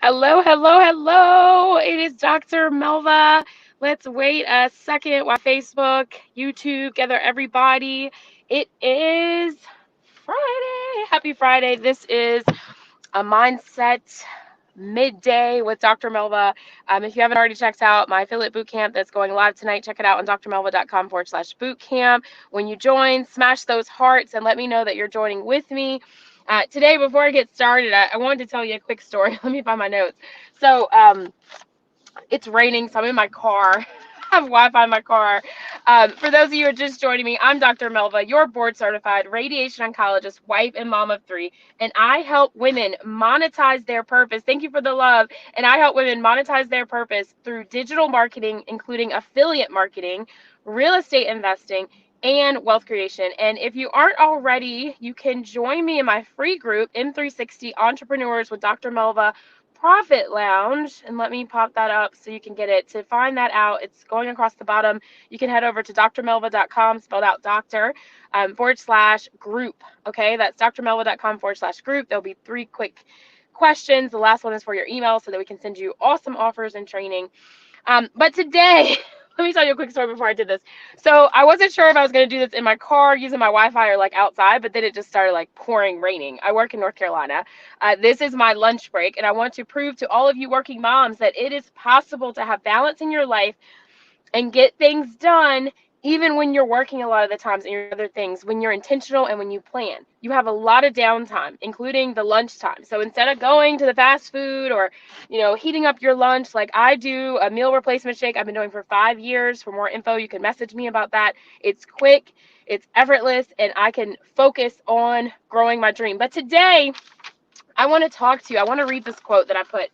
Hello, hello, hello. It is Dr. Melva. Let's wait a second while Facebook, YouTube, gather everybody. It is Friday. Happy Friday. This is a mindset midday with Dr. Melva. If you haven't already checked out my affiliate boot camp that's going live tonight, check it out on drmelva.com/boot camp. When you join, smash those hearts and let me know that you're joining with me. Today, before I get started, I wanted to tell you a quick story. Let me find my notes. So, it's raining, so I'm in my car. I have Wi-Fi in my car. For those of you who are just joining me, I'm Dr. Melva, your board certified radiation oncologist, wife and mom of three, and I help women monetize their purpose. Thank you for the love. And I help women monetize their purpose through digital marketing, including affiliate marketing, real estate investing, and wealth creation. And if you aren't already, you can join me in my free group, M360 Entrepreneurs with Dr. Melva Profit Lounge, and let me pop that up so you can get it. To find that out, it's going across the bottom. You can head over to drmelva.com, spelled out doctor, /group. Okay, that's drmelva.com /group. There'll be 3 quick questions. The last one is for your email so that we can send you awesome offers and training. But today, let me tell you a quick story before I did this. So I wasn't sure if I was going to do this in my car using my Wi-Fi or like outside, but then it just started like pouring, raining. I work in North Carolina. This is my lunch break, and I want to prove to all of you working moms that it is possible to have balance in your life and get things done even when you're working a lot of the times and your other things, when you're intentional and when you plan. You have a lot of downtime, including the lunchtime. So instead of going to the fast food or, heating up your lunch, like I do a meal replacement shake I've been doing for 5 years. For more info, you can message me about that. It's quick, it's effortless, and I can focus on growing my dream. But today, I want to talk to you. I want to read this quote that I put.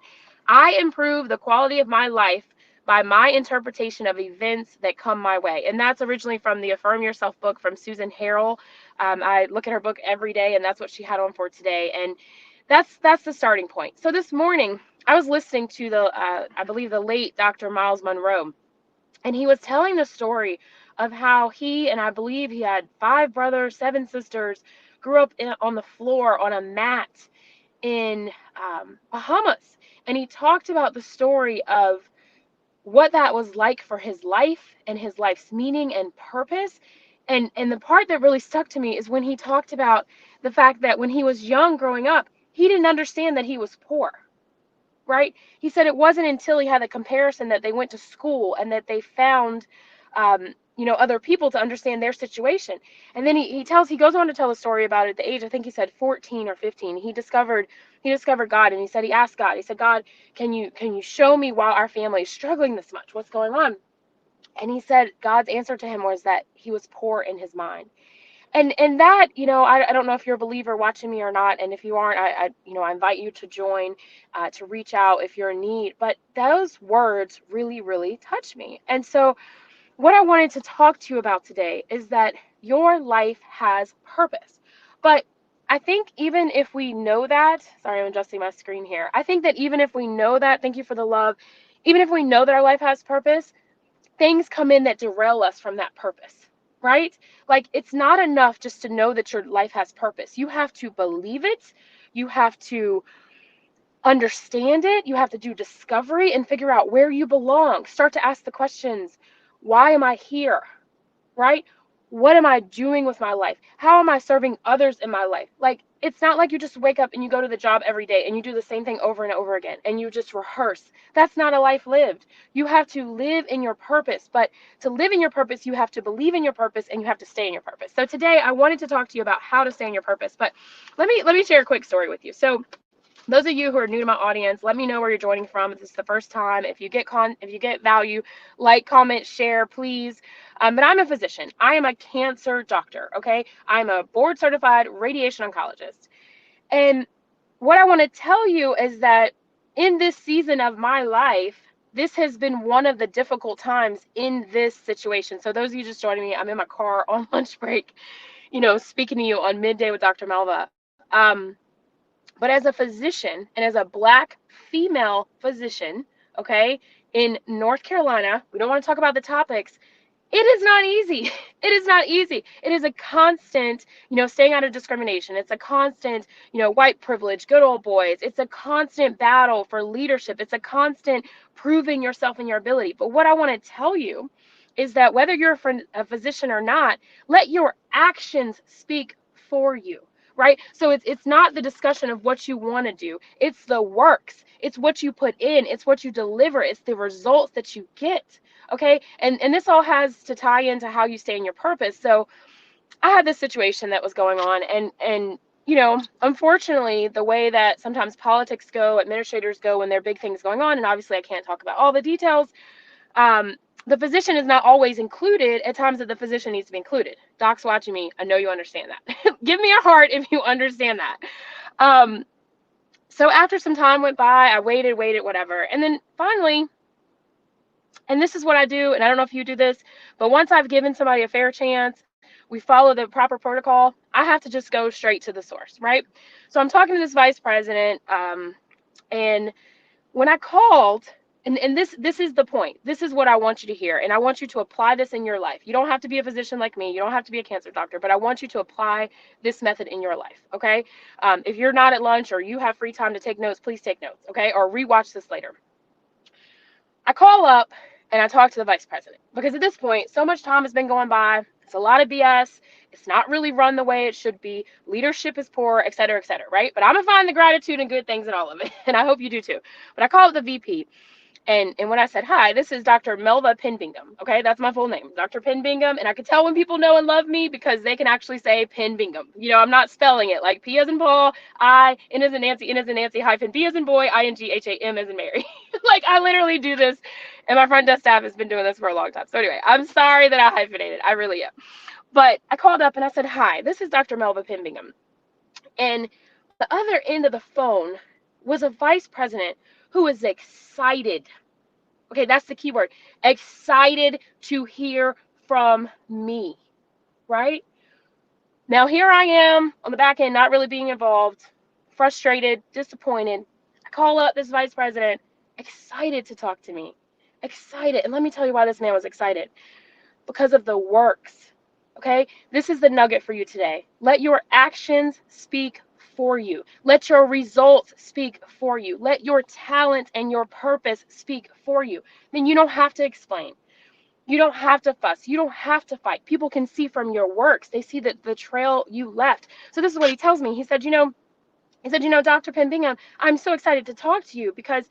I improve the quality of my life by my interpretation of events that come my way. And that's originally from the Affirm Yourself book from Susan Harrell. I look at her book every day, and that's what she had on for today. And that's the starting point. So this morning, I was listening to I believe the late Dr. Miles Monroe, and he was telling the story of how he, and I believe he had 5 brothers, 7 sisters, grew up on the floor on a mat in Bahamas. And he talked about the story of what that was like for his life and his life's meaning and purpose. And the part that really stuck to me is when he talked about the fact that when he was young growing up, he didn't understand that he was poor, right? He said it wasn't until he had the comparison that they went to school and that they found other people to understand their situation. And then he goes on to tell a story about at the age, I think he said 14 or 15, he discovered God, and he said he asked God, he said, God, can you show me why our family is struggling this much? What's going on? And he said God's answer to him was that he was poor in his mind. And that, I don't know if you're a believer watching me or not, and if you aren't, I invite you to join, to reach out if you're in need. But those words really, really touched me. And so what I wanted to talk to you about today is that your life has purpose. But I think even if we know that, sorry, I'm adjusting my screen here. I think that even if we know that, thank you for the love, even if we know that our life has purpose, things come in that derail us from that purpose, right? Like, it's not enough just to know that your life has purpose. You have to believe it. You have to understand it. You have to do discovery and figure out where you belong. Start to ask the questions, why am I here? Right? What am I doing with my life? How am I serving others in my life? Like, it's not like you just wake up and you go to the job every day and you do the same thing over and over again and you just rehearse. That's not a life lived. You have to live in your purpose. But to live in your purpose, you have to believe in your purpose and you have to stay in your purpose. So today I wanted to talk to you about how to stay in your purpose. But let me share a quick story with you. So those of you who are new to my audience, let me know where you're joining from. If this is the first time, if you get value, like, comment, share, please. But I'm a physician. I am a cancer doctor. Okay, I'm a board certified radiation oncologist. And what I want to tell you is that in this season of my life, this has been one of the difficult times in this situation. So those of you just joining me, I'm in my car on lunch break, speaking to you on midday with Dr. Melva. But as a physician and as a Black female physician, okay, in North Carolina, we don't want to talk about the topics. It is not easy. It is not easy. It is a constant, staying out of discrimination. It's a constant, white privilege, good old boys. It's a constant battle for leadership. It's a constant proving yourself and your ability. But what I want to tell you is that whether you're a physician or not, let your actions speak for you. Right? So it's not the discussion of what you want to do. It's the works. It's what you put in. It's what you deliver. It's the results that you get. Okay, and this all has to tie into how you stay in your purpose. So I had this situation that was going on, and unfortunately, the way that sometimes politics go, administrators go when there are big things going on, and obviously I can't talk about all the details. The physician is not always included at times that the physician needs to be included. Docs watching me, I know you understand that. Give me a heart if you understand that. um, so after some time went by, I waited, whatever, and then finally, and this is what I do, and I don't know if you do this, but once I've given somebody a fair chance, we follow the proper protocol, I have to just go straight to the source, right? So I'm talking to this vice president, and when I called, and this is the point. This is what I want you to hear, and I want you to apply this in your life. You don't have to be a physician like me. You don't have to be a cancer doctor, but I want you to apply this method in your life, okay? If you're not at lunch or you have free time to take notes, please take notes, okay? Or rewatch this later. I call up and I talk to the vice president because at this point, so much time has been going by. It's a lot of BS. It's not really run the way it should be. Leadership is poor, et cetera, right? But I'm going to find the gratitude and good things in all of it. And I hope you do too. But I call up the VP. And when I said, hi, this is Dr. Melva Bingham. Okay, that's my full name, Dr. Bingham. And I could tell when people know and love me because they can actually say Bingham. I'm not spelling it like P as in Paul, I, N as in Nancy, N as in Nancy, hyphen, B as in boy, INGHAM as in Mary. Like I literally do this, and my front desk staff has been doing this for a long time. So anyway, I'm sorry that I hyphenated. I really am. But I called up and I said, hi, this is Dr. Melva Bingham. And on the other end of the phone was a vice president who was excited. Okay, that's the key word. Excited to hear from me, right? Now, here I am on the back end, not really being involved, frustrated, disappointed. I call up this vice president, excited to talk to me. Excited. And let me tell you why this man was excited. Because of the works. Okay? This is the nugget for you today. Let your actions speak for you. Let your results speak for you. Let your talent and your purpose speak for you. Then you don't have to explain. You don't have to fuss. You don't have to fight. People can see from your works. They see that the trail you left. So this is what he tells me. He said, Dr. Bingham, I'm so excited to talk to you because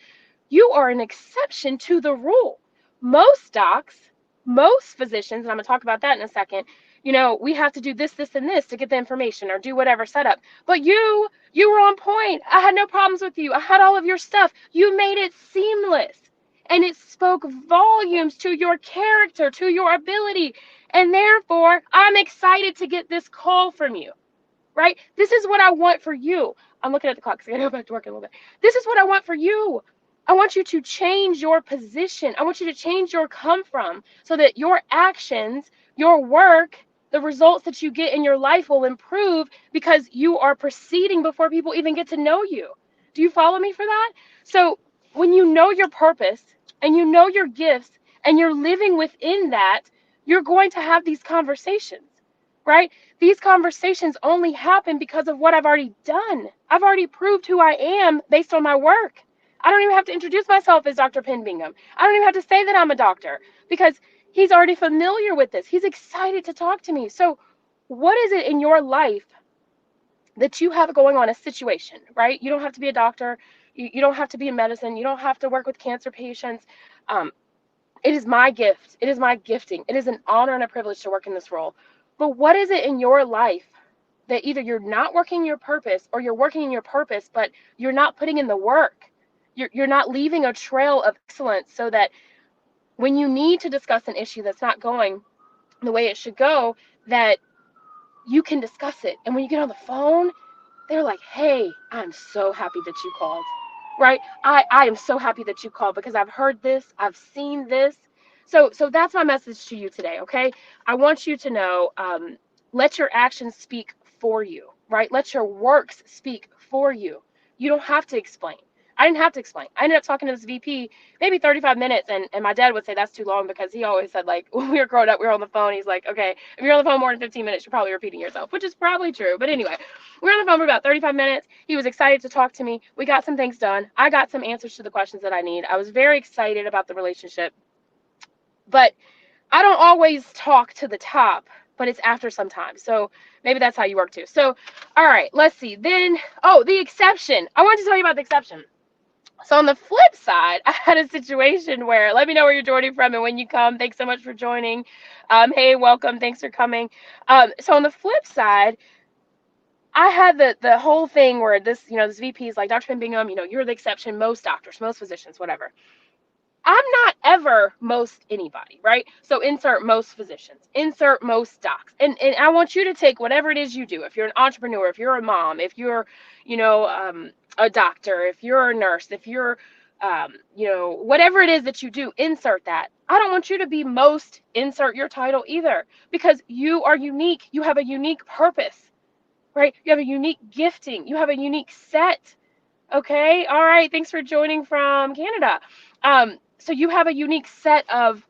you are an exception to the rule. Most docs, most physicians, and I'm going to talk about that in a second, we have to do this, and this to get the information or do whatever setup. But you were on point. I had no problems with you. I had all of your stuff. You made it seamless. And it spoke volumes to your character, to your ability. And therefore, I'm excited to get this call from you, right? This is what I want for you. I'm looking at the clock because I got to go back to work in a little bit. This is what I want for you. I want you to change your position. I want you to change your come from so that your actions, your work, the results that you get in your life will improve because you are proceeding before people even get to know you. Do you follow me for that? So when you know your purpose and you know your gifts and you're living within that, you're going to have these conversations, right? These conversations only happen because of what I've already done. I've already proved who I am based on my work. I don't even have to introduce myself as Dr. Bingham. I don't even have to say that I'm a doctor because he's already familiar with this. He's excited to talk to me. So what is it in your life that you have going on, a situation, right? You don't have to be a doctor. You don't have to be in medicine. You don't have to work with cancer patients. It is my gift. It is my gifting. It is an honor and a privilege to work in this role. But what is it in your life that either you're not working your purpose or you're working in your purpose, but you're not putting in the work? You're not leaving a trail of excellence so that when you need to discuss an issue that's not going the way it should go, that you can discuss it. And when you get on the phone, they're like, hey, I'm so happy that you called, right? I am so happy that you called because I've heard this, I've seen this. So that's my message to you today, okay? I want you to know, let your actions speak for you, right? Let your works speak for you. You don't have to explain. I didn't have to explain. I ended up talking to this VP maybe 35 minutes, and my dad would say that's too long because he always said, like, when we were growing up, we were on the phone. He's like, okay, if you're on the phone more than 15 minutes, you're probably repeating yourself, which is probably true. But anyway, we were on the phone for about 35 minutes. He was excited to talk to me. We got some things done. I got some answers to the questions that I need. I was very excited about the relationship. But I don't always talk to the top, but it's after some time. So maybe that's how you work too. So, all right, let's see. Then, oh, the exception. I wanted to tell you about the exception. So on the flip side, I had a situation where, let me know where you're joining from and when you come. Thanks so much for joining. Hey, welcome. Thanks for coming. So on the flip side, I had the whole thing where this VP is like, Dr. Finn Bingham, you're the exception. Most doctors, most physicians, whatever. I'm not ever most anybody, right? So insert most physicians, insert most docs. And I want you to take whatever it is you do. If you're an entrepreneur, if you're a mom, if you're, a doctor, if you're a nurse, if you're, whatever it is that you do, insert that. I don't want you to be most, insert your title either, because you are unique. You have a unique purpose, right? You have a unique gifting. You have a unique set. Okay. All right. Thanks for joining from Canada. So you have a unique set of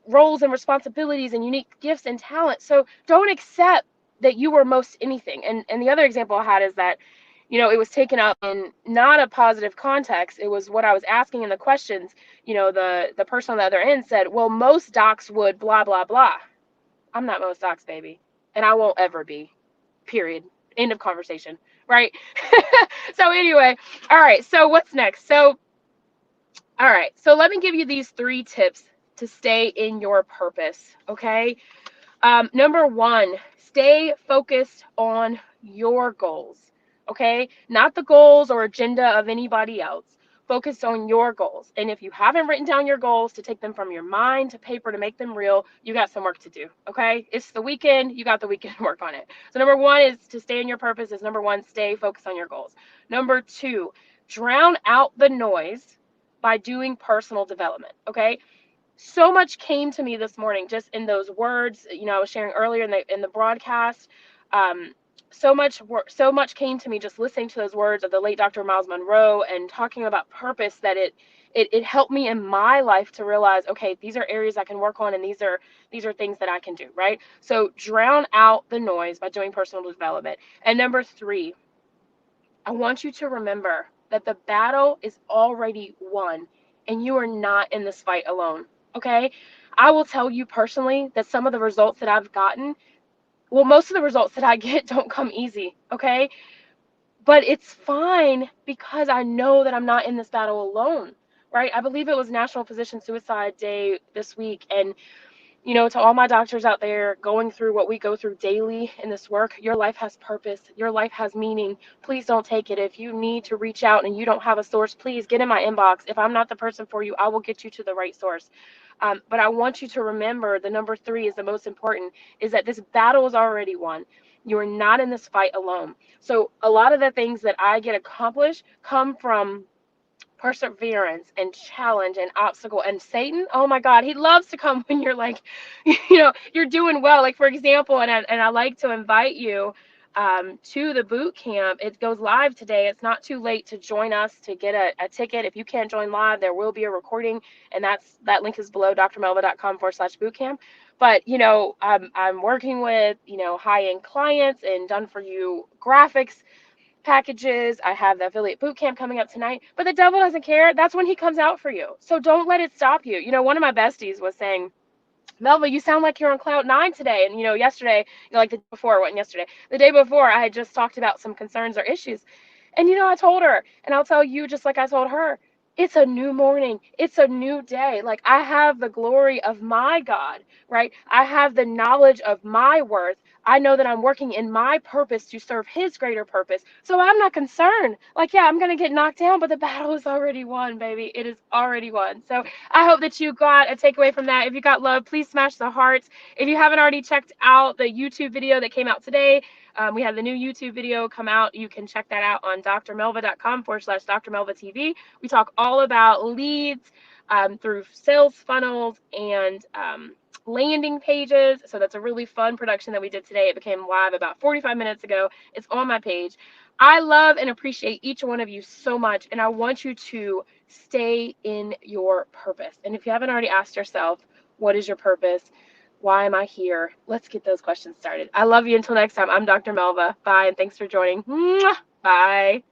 roles and responsibilities and unique gifts and talents. So don't accept that you were most anything. And the other example I had is that, it was taken up in not a positive context. It was what I was asking in the questions. The person on the other end said, well, most docs would blah, blah, blah. I'm not most docs, baby. And I won't ever be. Period. End of conversation. Right? So anyway, all right. So what's next? So, all right. So let me give you these 3 tips to stay in your purpose. Okay. Number 1, stay focused on your goals. Okay. Not the goals or agenda of anybody else. Focus on your goals. And if you haven't written down your goals, to take them from your mind to paper to make them real, you got some work to do. Okay. It's the weekend. You got the weekend to work on it. So number 1 is to stay in your purpose. Is number 1, stay focused on your goals. Number 2, drown out the noise by doing personal development. Okay. So much came to me this morning just in those words, I was sharing earlier in the broadcast. So much came to me just listening to those words of the late Dr. Miles Monroe and talking about purpose, that it helped me in my life to realize, okay, these are areas I can work on, and these are things that I can do, right? So drown out the noise by doing personal development. And number 3, I want you to remember that the battle is already won and you are not in this fight alone. Okay. I will tell you personally that some of the results that I've gotten, well, most of the results that I get don't come easy. Okay. But it's fine because I know that I'm not in this battle alone. Right. I believe it was National Physician Suicide Day this week. And to all my doctors out there going through what we go through daily in this work, your life has purpose. Your life has meaning. Please don't take it. If you need to reach out and you don't have a source, please get in my inbox. If I'm not the person for you, I will get you to the right source. But I want you to remember the number 3 is the most important, is that this battle is already won. You are not in this fight alone. So a lot of the things that I get accomplished come from perseverance and challenge and obstacle. And Satan, oh my God, he loves to come when you're like, you're doing well. Like, for example, and I like to invite you to the boot camp. It goes live today. It's not too late to join us, to get a ticket. If you can't join live, there will be a recording, and that link is below drmelva.com/bootcamp. But I'm working with high-end clients and done for you graphics packages. I have the affiliate boot camp coming up tonight, but the devil doesn't care. That's when he comes out for you. So don't let it stop you. One of my besties was saying, Melva, you sound like you're on cloud 9 today. And yesterday, like the day before, wasn't yesterday, the day before, I had just talked about some concerns or issues. And I told her, and I'll tell you just like I told her, it's a new morning. It's a new day. Like, I have the glory of my God, right? I have the knowledge of my worth. I know that I'm working in my purpose to serve his greater purpose. So I'm not concerned. Like, yeah, I'm going to get knocked down, but the battle is already won, baby. It is already won. So I hope that you got a takeaway from that. If you got love, please smash the hearts. If you haven't already checked out the YouTube video that came out today, we have the new YouTube video come out. You can check that out on drmelva.com/drmelvatv. We talk all about leads through sales funnels and landing pages. So that's a really fun production that we did today. It became live about 45 minutes ago. It's on my page. I love and appreciate each one of you so much, and I want you to stay in your purpose. And if you haven't already asked yourself, what is your purpose? Why am I here? Let's get those questions started. I love you. Until next time, I'm Dr. Melva. Bye, and thanks for joining. Mwah! Bye.